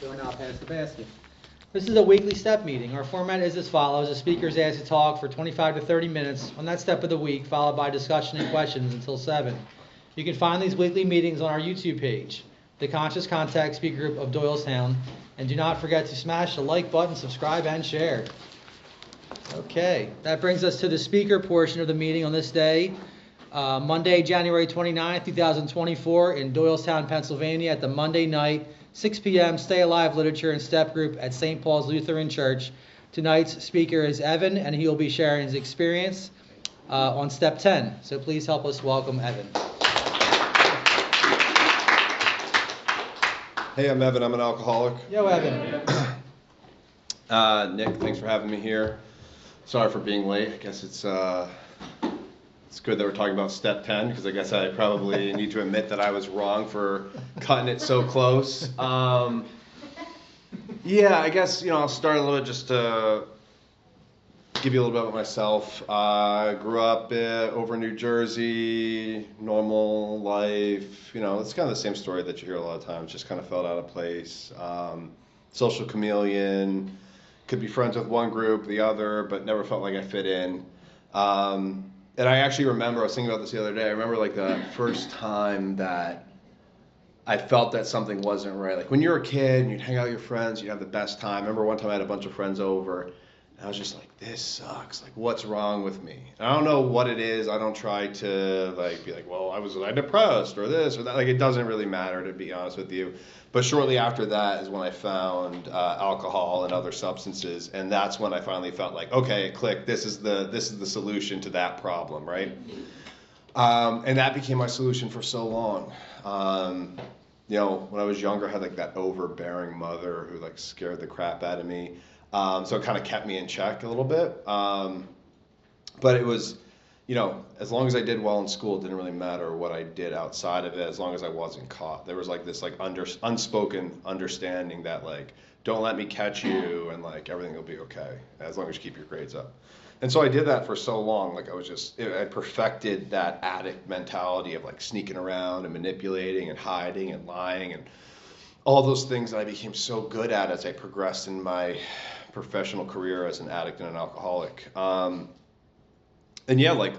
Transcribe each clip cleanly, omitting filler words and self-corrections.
So now pass the basket. This is a weekly STEP meeting. Our format is as follows. The speaker is asked to talk for 25 to 30 minutes on that step of the week, followed by discussion and questions until 7. You can find these weekly meetings on our YouTube page, the Conscious Contact Speaker Group of Doylestown, and do not forget to smash the like button, subscribe, and share. Okay, that brings us to the speaker portion of the meeting on this day, Monday, January 29th, 2024, in Doylestown, Pennsylvania, at the Monday night 6 p.m. Stay Alive Literature and Step Group at St. Paul's Lutheran Church. Tonight's speaker is Evan, and he will be sharing his experience on Step 10. So please help us welcome Evan. Hey, I'm Evan. I'm an alcoholic. Yo, Evan. Nick, thanks for having me here. Sorry for being late. I guess it's good that we're talking about Step 10, because I guess I probably need to admit that I was wrong for cutting it so close. Yeah, I guess, I'll start a little bit just to give you a little bit about myself. I grew up over in New Jersey, normal life. It's kind of the same story that you hear a lot of times, just kind of felt out of place. Social chameleon, could be friends with one group, the other, but never felt like I fit in. And I actually remember, I was thinking about this the other day, I remember like the first time that I felt that something wasn't right. Like when you were a kid and you'd hang out with your friends, you'd have the best time. I remember one time I had a bunch of friends over, and I was just like, this sucks. Like, what's wrong with me? And I don't know what it is. I don't try to be like, well, was I depressed or this or that? Like, it doesn't really matter, to be honest with you. But shortly after that is when I found alcohol and other substances, and that's when I finally felt like, okay, it clicked. This is the solution to that problem, right? And that became my solution for so long. When I was younger, I had like that overbearing mother who like scared the crap out of me. So it kind of kept me in check a little bit. But it was, as long as I did well in school, it didn't really matter what I did outside of it, as long as I wasn't caught. There was like this like unspoken understanding that like, don't let me catch you and like everything will be okay as long as you keep your grades up. And so I did that for so long. Like I perfected that addict mentality of like sneaking around and manipulating and hiding and lying and all those things that I became so good at as I progressed in my professional career as an addict and an alcoholic. And yeah, like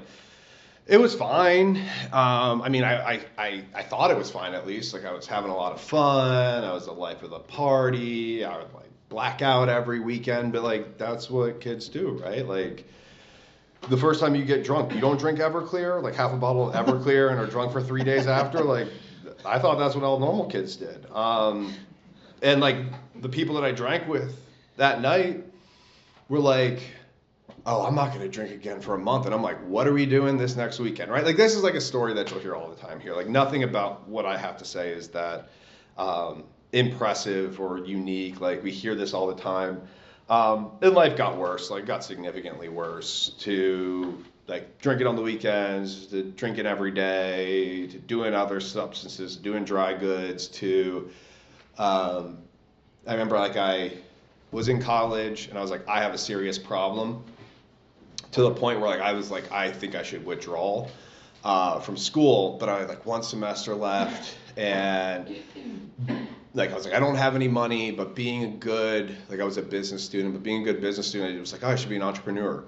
it was fine. I thought it was fine, at least. Like I was having a lot of fun. I was the life of the party. I would like black out every weekend, but like that's what kids do, right? Like the first time you get drunk, you don't drink Everclear, like half a bottle of Everclear, and are drunk for 3 days after. Like I thought that's what all normal kids did. And like the people that I drank with that night were like, oh, I'm not going to drink again for a month. And I'm like, what are we doing this next weekend, right? Like this is like a story that you'll hear all the time here. Like nothing about what I have to say is that impressive or unique. Like we hear this all the time. And life got worse, like got significantly worse, to like drinking on the weekends, to drinking every day, to doing other substances, doing dry goods, to I remember like I was in college and I was like, I have a serious problem, to the point where like I was like, I think I should withdraw from school, but I had like one semester left, and like I was like, I don't have any money, but being a good, like I was a business student, but being a good business student, it was like, oh, I should be an entrepreneur.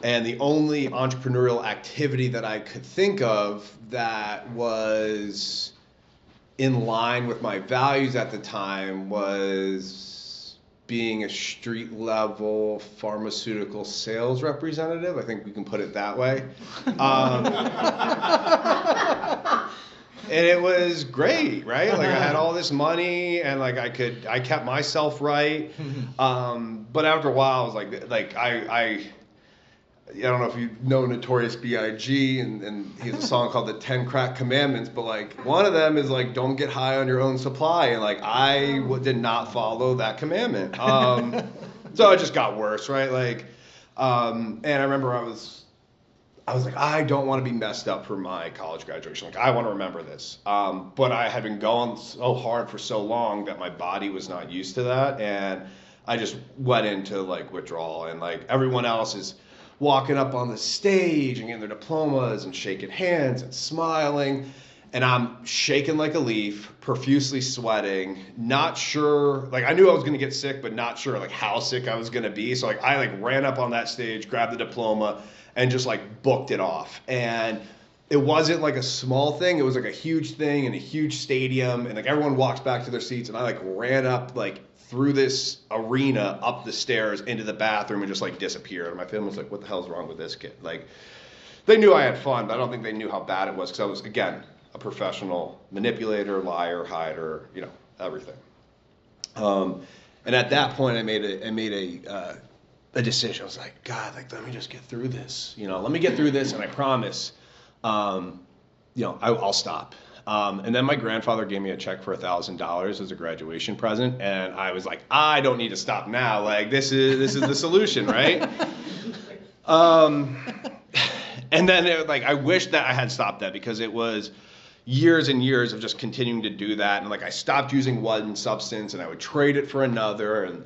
And the only entrepreneurial activity that I could think of that was in line with my values at the time was being a street level pharmaceutical sales representative. I think we can put it that way. And it was great, right? Like I had all this money and like I kept myself right. But after a while I was like I don't know if you know Notorious B.I.G. and he has a song called the 10 Crack Commandments, but like one of them is like, don't get high on your own supply. And like I did not follow that commandment. So it just got worse, right? Like, and I remember I was like, I don't want to be messed up for my college graduation. Like I want to remember this. But I had been going so hard for so long that my body was not used to that. And I just went into like withdrawal, and like everyone else is walking up on the stage and getting their diplomas and shaking hands and smiling. And I'm shaking like a leaf, profusely sweating, not sure, like I knew I was gonna get sick, but not sure like how sick I was gonna be. So like I like ran up on that stage, grabbed the diploma, and just like booked it off. And it wasn't like a small thing, it was like a huge thing in a huge stadium, and like everyone walked back to their seats, and I like ran up like through this arena, up the stairs, into the bathroom, and just like disappeared. And my family was like, what the hell's wrong with this kid? Like, they knew I had fun, but I don't think they knew how bad it was, because I was, again, a professional manipulator, liar, hider, you know, everything. And at that point, I made a decision. I was like, God, like, let me just get through this. You know, let me get through this, and I promise, you know, I'll stop. And then my grandfather gave me a check for $1,000 as a graduation present, and I was like, I don't need to stop now. Like, this is the solution, right? And then I wish that I had stopped that, because it was years and years of just continuing to do that. And like, I stopped using one substance and I would trade it for another. And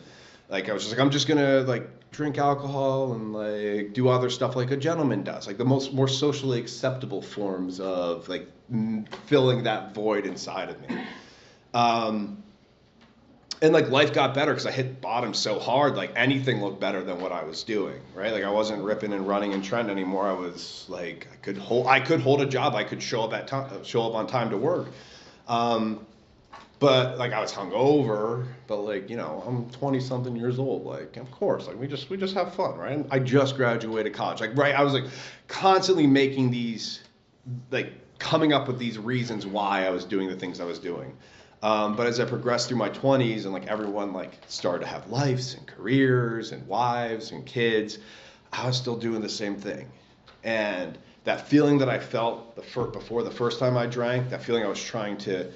like, I was just like, I'm just going to like drink alcohol and like do other stuff like a gentleman does, like the more socially acceptable forms of like filling that void inside of me. And like life got better because I hit bottom so hard, like anything looked better than what I was doing, right? Like I wasn't ripping and running in Trent anymore. I was like, I could hold a job. I could show up on time to work. But like I was hungover, but like, you know, I'm 20 something years old. Like, of course, like we just have fun, right? I just graduated college. Like, right. I was like constantly making these, like coming up with these reasons why I was doing the things I was doing. But as I progressed through my 20s and like everyone like started to have lives and careers and wives and kids, I was still doing the same thing. And that feeling that I felt before the first time I drank, that feeling I was trying to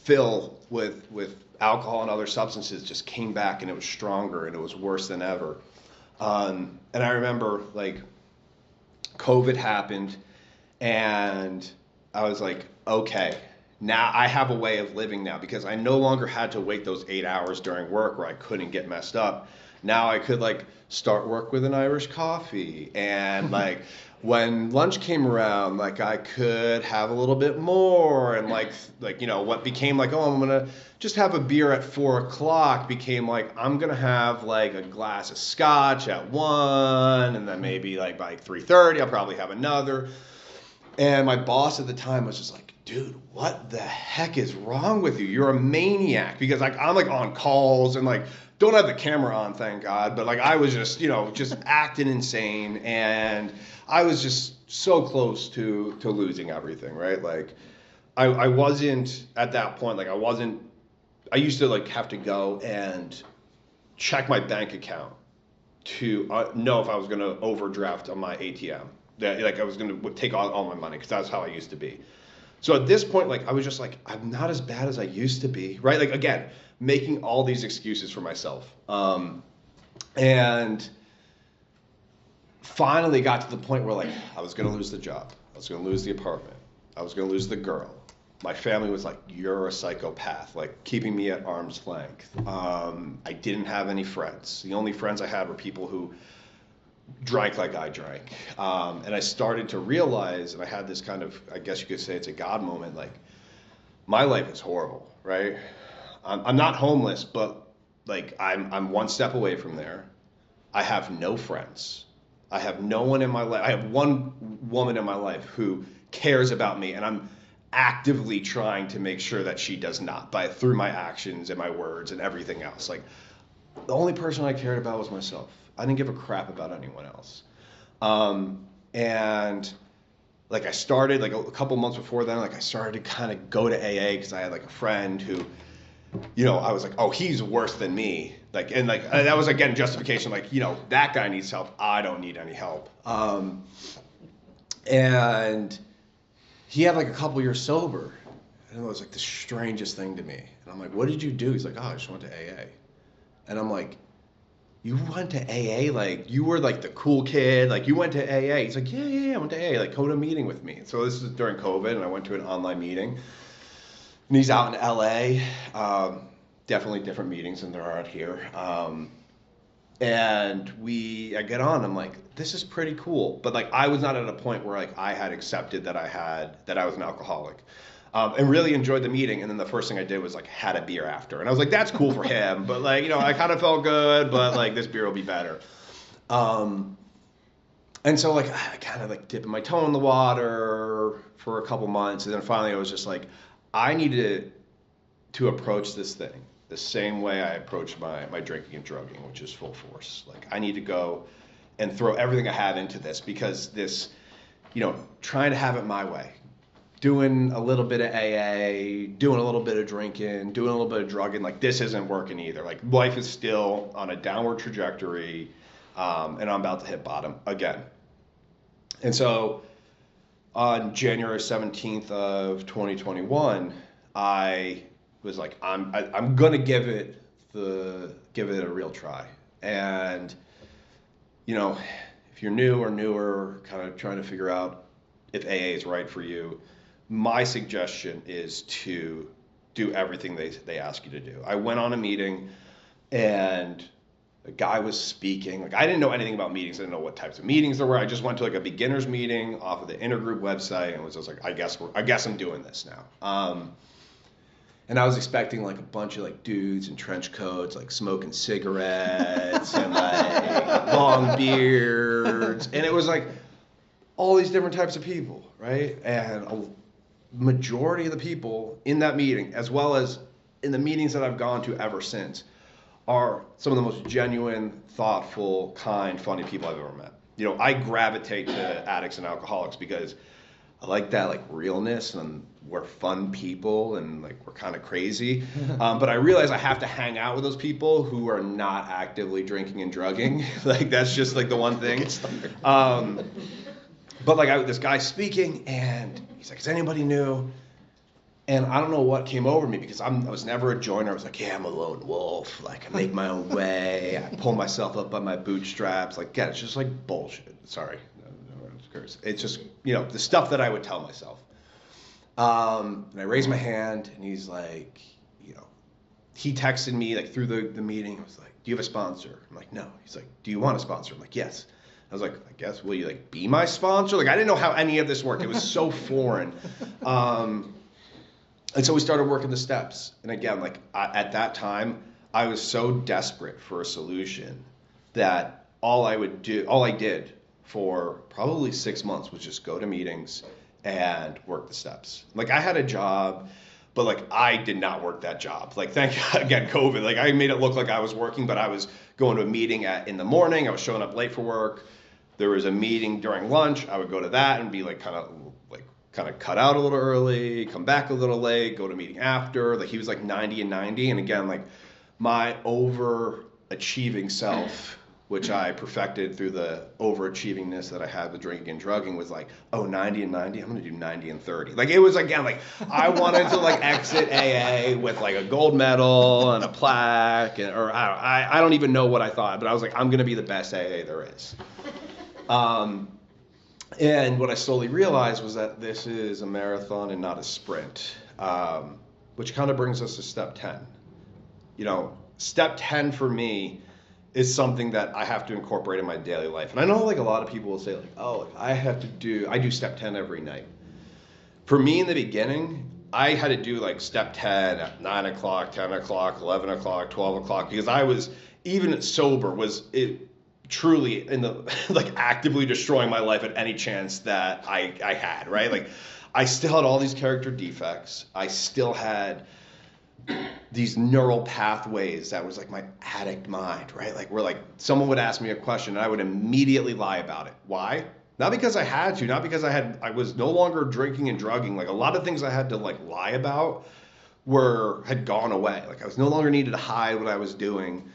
fill with alcohol and other substances, just came back, and it was stronger and it was worse than ever. And I remember like COVID happened, and I was like, okay, now I have a way of living now, because I no longer had to wait those 8 hours during work where I couldn't get messed up. Now I could like start work with an Irish coffee, and like when lunch came around, like I could have a little bit more, and like you know, what became like, oh, I'm gonna just have a beer at 4 o'clock became like, I'm gonna have like a glass of scotch at 1, and then maybe like by 3:30 I'll probably have another. And my boss at the time was just like, dude, what the heck is wrong with you? You're a maniac. Because like I'm like on calls and like don't have the camera on, thank God, but like I was just, you know, just acting insane, and I was just so close to losing everything, right? Like I wasn't at that point, like I used to like have to go and check my bank account to know if I was going to overdraft on my ATM. That like I was going to take all my money, because that's how I used to be. So at this point, like I was just like, I'm not as bad as I used to be, right? Like again, making all these excuses for myself. And finally got to the point where like I was going to lose the job. I was going to lose the apartment. I was going to lose the girl. My family was like, you're a psychopath, like keeping me at arm's length. I didn't have any friends. The only friends I had were people who drank like I drank. And I started to realize, and I had this kind of, I guess you could say it's a God moment, like my life is horrible, right? I'm not homeless, but like I'm one step away from there. I have no friends. I have no one in my life. I have one woman in my life who cares about me, and I'm actively trying to make sure that she does not, through my actions and my words and everything else. Like the only person I cared about was myself. I didn't give a crap about anyone else. And like I started like a couple months before then, like I started to kind of go to AA, because I had like a friend who, you know, I was like, oh, he's worse than me. Like, and like, that was again, justification. Like, you know, that guy needs help. I don't need any help. And he had like a couple years sober. And it was like the strangest thing to me. And I'm like, what did you do? He's like, oh, I just went to AA. And I'm like, you went to AA? Like, you were like the cool kid. Like, you went to AA. He's like, yeah, I went to AA. Like, go to a meeting with me. So this is during COVID, and I went to an online meeting. And he's out in LA. Definitely different meetings than there are out here. And I get on. I'm like, this is pretty cool. But like, I was not at a point where like I had accepted that I was an alcoholic. and really enjoyed the meeting. And then the first thing I did was like had a beer after, and I was like, that's cool for him, but like, you know, I kind of felt good, but like this beer will be better. And so like I kind of like dipping my toe in the water for a couple months, and then finally I was just like, I needed to approach this thing the same way I approached my drinking and drugging, which is full force. Like I need to go and throw everything I have into this, because this, you know, trying to have it my way, doing a little bit of AA, doing a little bit of drinking, doing a little bit of drugging, like this isn't working either. Like life is still on a downward trajectory, and I'm about to hit bottom again. And so on January 17th of 2021, I was like, I'm gonna give it a real try. And you know, if you're new or newer, kind of trying to figure out if AA is right for you, my suggestion is to do everything they ask you to do. I went on a meeting, and a guy was speaking. Like I didn't know anything about meetings. I didn't know what types of meetings there were. I just went to like a beginner's meeting off of the intergroup website and was just like, I guess I'm doing this now. And I was expecting like a bunch of like dudes in trench coats, like smoking cigarettes and like long beards. And it was like all these different types of people, right? And a majority of the people in that meeting, as well as in the meetings that I've gone to ever since, are some of the most genuine, thoughtful, kind, funny people I've ever met. You know, I gravitate to addicts and alcoholics because I like that like realness, and we're fun people, and like we're kind of crazy. But I realize I have to hang out with those people who are not actively drinking and drugging. Like that's just like the one thing. But like this guy speaking, and he's like, "Is anybody new?" And I don't know what came over me, because I was never a joiner. I was like, yeah, I'm a lone wolf. Like I make my own way. I pull myself up by my bootstraps. Like, yeah, it's just like bullshit. Sorry. It's just, you know, the stuff that I would tell myself. And I raised my hand, and he's like, you know, he texted me like through the meeting. I was like, do you have a sponsor? I'm like, no. He's like, do you want a sponsor? I'm like, yes. I was like, I guess, will you like be my sponsor? Like I didn't know how any of this worked. It was so foreign. And so we started working the steps. And again, like at that time, I was so desperate for a solution that all I did for probably 6 months was just go to meetings and work the steps. Like I had a job, but like I did not work that job. Like thank God, again, COVID, like I made it look like I was working, but I was going to a meeting in the morning. I was showing up late for work. There was a meeting during lunch. I would go to that and be like kind of cut out a little early, come back a little late, go to a meeting after. Like he was like 90 and 90. And again, like my overachieving self, which I perfected through the overachievingness that I had with drinking and drugging, was like, oh, 90 and 90, I'm gonna do 90 and 30. Like it was, again, like I wanted to like exit AA with like a gold medal and a plaque, or I don't even know what I thought, but I was like, I'm gonna be the best AA there is. And what I slowly realized was that this is a marathon and not a sprint, which kind of brings us to step 10. You know, step 10 for me is something that I have to incorporate in my daily life. And I know like a lot of people will say like, oh, I do step 10 every night. For me in the beginning, I had to do like step 10 at 9 o'clock, 10 o'clock, 11 o'clock, 12 o'clock, because I was, even sober, was it truly in the like actively destroying my life at any chance that I had, right? Like I still had all these character defects. I still had these neural pathways that was like my addict mind, right? Like where like someone would ask me a question and I would immediately lie about it. Why? Not because I had to, not because I was no longer drinking and drugging. Like a lot of things I had to like lie about had gone away. Like I was no longer needed to hide what I was doing.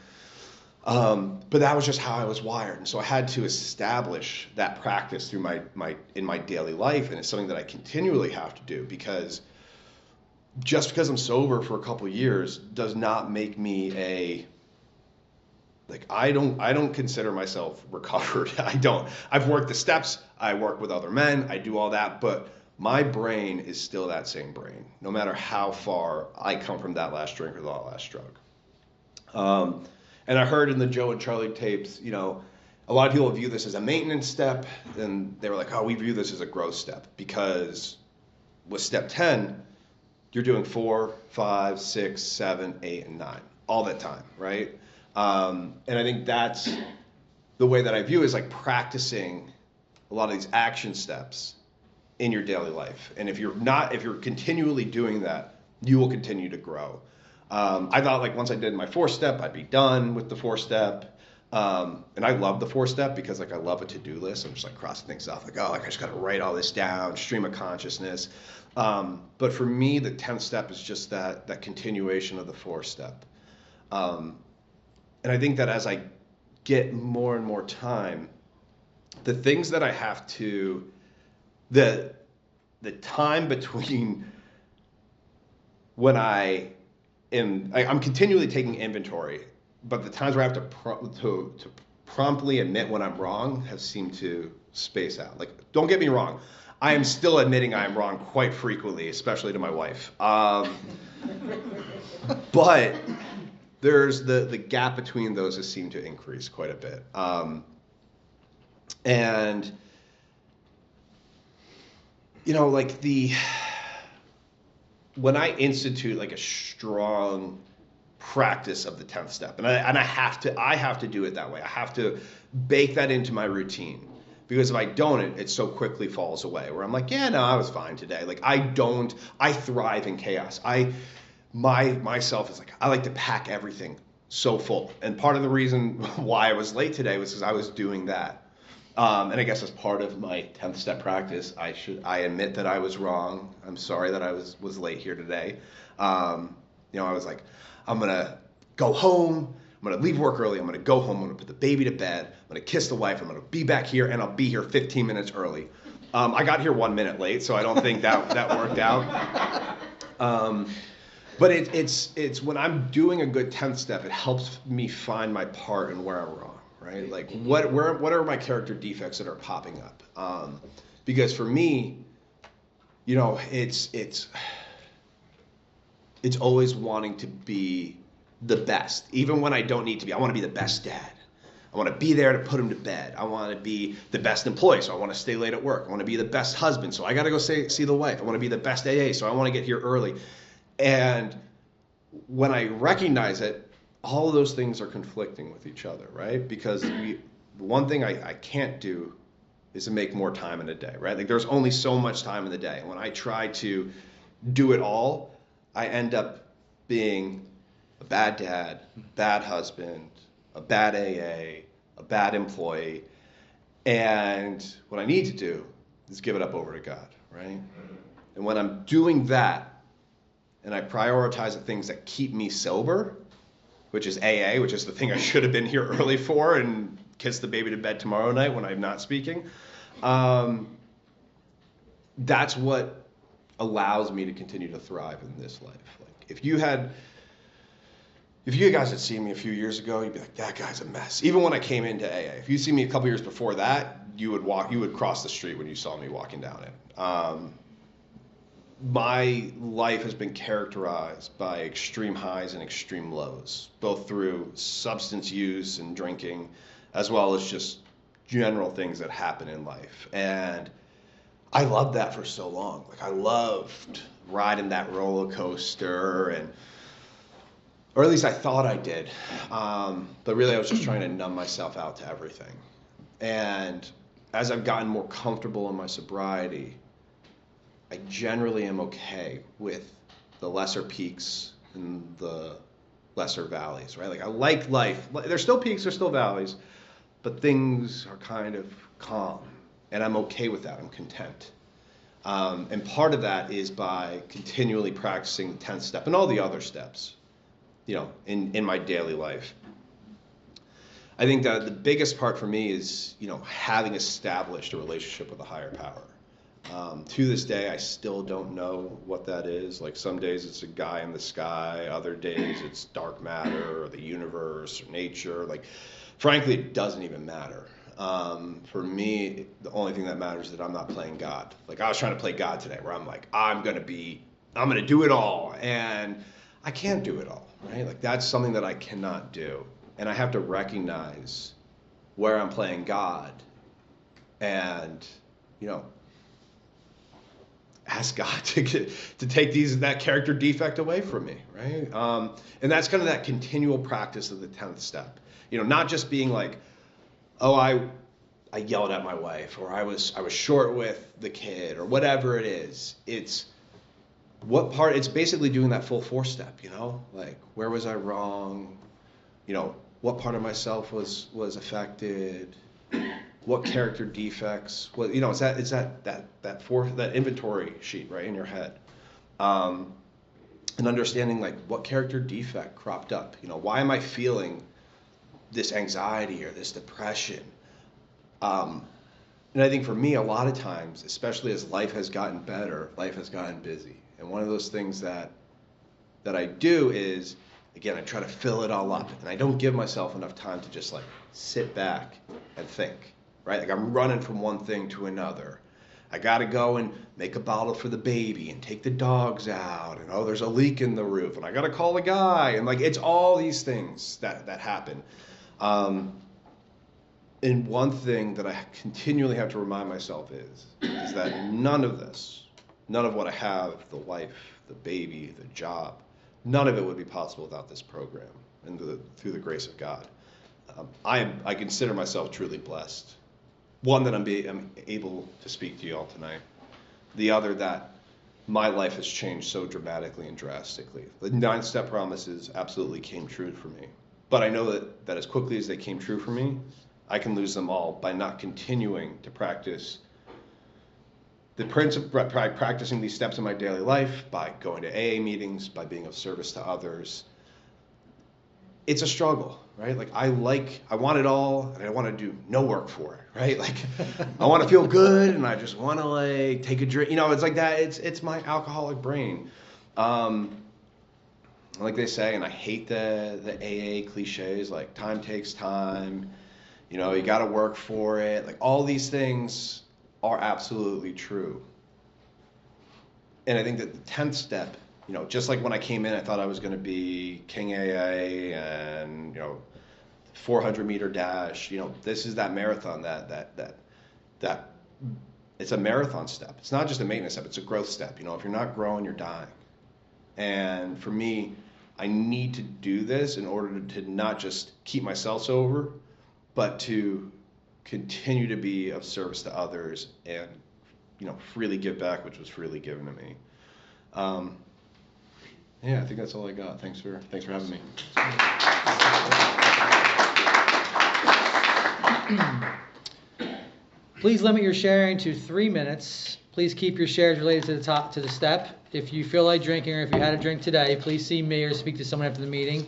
But that was just how I was wired. And so I had to establish that practice through in my daily life. And it's something that I continually have to do, because just because I'm sober for a couple of years does not make me I don't consider myself recovered. I don't. I've worked the steps. I work with other men. I do all that. But my brain is still that same brain, no matter how far I come from that last drink or that last drug. And I heard in the Joe and Charlie tapes, you know, a lot of people view this as a maintenance step, and they were like, oh, we view this as a growth step, because with step 10, you're doing 4, 5, 6, 7, 8, and 9 all that time, right? And I think that's the way that I view it, is like practicing a lot of these action steps in your daily life. And if you're continually doing that, you will continue to grow. I thought like once I did my 4-step, I'd be done with the 4-step. And I love the 4-step because like I love a to-do list. I'm just like crossing things off, like, oh, like I just got to write all this down, stream of consciousness. But for me, the 10th step is just that continuation of the 4-step. And I think that as I get more and more time, the things that I have to, the time between when I'm continually taking inventory, but the times where I have to promptly admit when I'm wrong have seemed to space out. Like, don't get me wrong, I am still admitting I am wrong quite frequently, especially to my wife. But there's the gap between those has seemed to increase quite a bit. And, you know, like when I institute like a strong practice of the 10th step, and I have to do it that way. I have to bake that into my routine, because if I don't, it so quickly falls away, where I'm like, yeah, no, I was fine today. Like I thrive in chaos. Myself is like, I like to pack everything so full. And part of the reason why I was late today was because I was doing that. And I guess as part of my 10th step practice, I admit that I was wrong. I'm sorry that I was late here today. I was like, I'm going to go home. I'm going to leave work early. I'm going to go home. I'm going to put the baby to bed. I'm going to kiss the wife. I'm going to be back here, and I'll be here 15 minutes early. I got here 1 minute late, so I don't think that worked out. But it's when I'm doing a good 10th step, it helps me find my part and where I'm wrong, right? Like what are my character defects that are popping up? Because for me, it's always wanting to be the best, even when I don't need to be. I want to be the best dad. I want to be there to put him to bed. I want to be the best employee, so I want to stay late at work. I want to be the best husband, so I got to go see the wife. I want to be the best AA, so I want to get here early. And when I recognize it, all of those things are conflicting with each other, right? Because one thing I can't do is to make more time in a day, right? Like there's only so much time in the day. And when I try to do it all, I end up being a bad dad, bad husband, a bad AA, a bad employee. And what I need to do is give it up over to God, right? And when I'm doing that, and I prioritize the things that keep me sober, which is AA, which is the thing I should have been here early for and kiss the baby to bed tomorrow night when I'm not speaking, that's what allows me to continue to thrive in this life. Like if you guys had seen me a few years ago, you'd be like, that guy's a mess. Even when I came into AA, if you see me a couple years before that, you would cross the street when you saw me walking down it. My life has been characterized by extreme highs and extreme lows, both through substance use and drinking, as well as just general things that happen in life. And I loved that for so long. Like I loved riding that roller coaster, or at least I thought I did. But really I was just trying to numb myself out to everything. And as I've gotten more comfortable in my sobriety, I generally am okay with the lesser peaks and the lesser valleys, right? Like I like life. There's still peaks, there's still valleys, but things are kind of calm, and I'm okay with that. I'm content. And part of that is by continually practicing the 10th step and all the other steps, in my daily life. I think that the biggest part for me is, having established a relationship with a higher power. To this day, I still don't know what that is. Like some days it's a guy in the sky, other days it's dark matter or the universe or nature. Like, frankly, it doesn't even matter. For me, the only thing that matters is that I'm not playing God. Like I was trying to play God today, where I'm like, I'm gonna do it all, and I can't do it all, right? Like that's something that I cannot do, and I have to recognize where I'm playing God, and ask God to take that character defect away from me, right? And that's kind of that continual practice of the 10th step. Not just being like, oh, I yelled at my wife, or I was short with the kid, or whatever it is. It's basically doing that full 4-step, like, where was I wrong? What part of myself was affected? What character defects? It's that inventory sheet right in your head, and understanding like what character defect cropped up. Why am I feeling this anxiety or this depression? And I think for me, a lot of times, especially as life has gotten better, life has gotten busy, and one of those things that I do is, again, I try to fill it all up, and I don't give myself enough time to just like sit back and think. Right? Like I'm running from one thing to another. I got to go and make a bottle for the baby and take the dogs out. And there's a leak in the roof. And I got to call a guy. And like, it's all these things that happen. And one thing that I continually have to remind myself is that none of what I have, the wife, the baby, the job, none of it would be possible without this program and through the grace of God. I consider myself truly blessed. One, that I'm able to speak to you all tonight. The other, that my life has changed so dramatically and drastically. The 9-step promises absolutely came true for me. But I know that as quickly as they came true for me, I can lose them all by not continuing to practice the principle, practicing these steps in my daily life, by going to AA meetings, by being of service to others. It's a struggle, right? Like I want it all, and I want to do no work for it, right? Like I want to feel good, and I just want to like take a drink. It's like that. It's my alcoholic brain. Like they say, and I hate the AA cliches, like time takes time. You got to work for it. Like all these things are absolutely true. And I think that the 10th step, just like when I came in, I thought I was going to be King AA and, 400-meter dash. This is that marathon that it's a marathon step. It's not just a maintenance step. It's a growth step. If you're not growing, you're dying. And for me, I need to do this in order to not just keep myself sober, but to continue to be of service to others and, freely give back, which was freely given to me. Yeah, I think that's all I got. Thanks for having me. Please limit your sharing to 3 minutes. Please keep your shares related to the step. If you feel like drinking, or if you had a drink today, please see me or speak to someone after the meeting.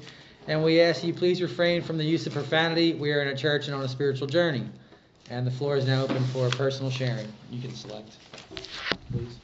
And we ask you please refrain from the use of profanity. We are in a church and on a spiritual journey. And the floor is now open for personal sharing. You can select, please.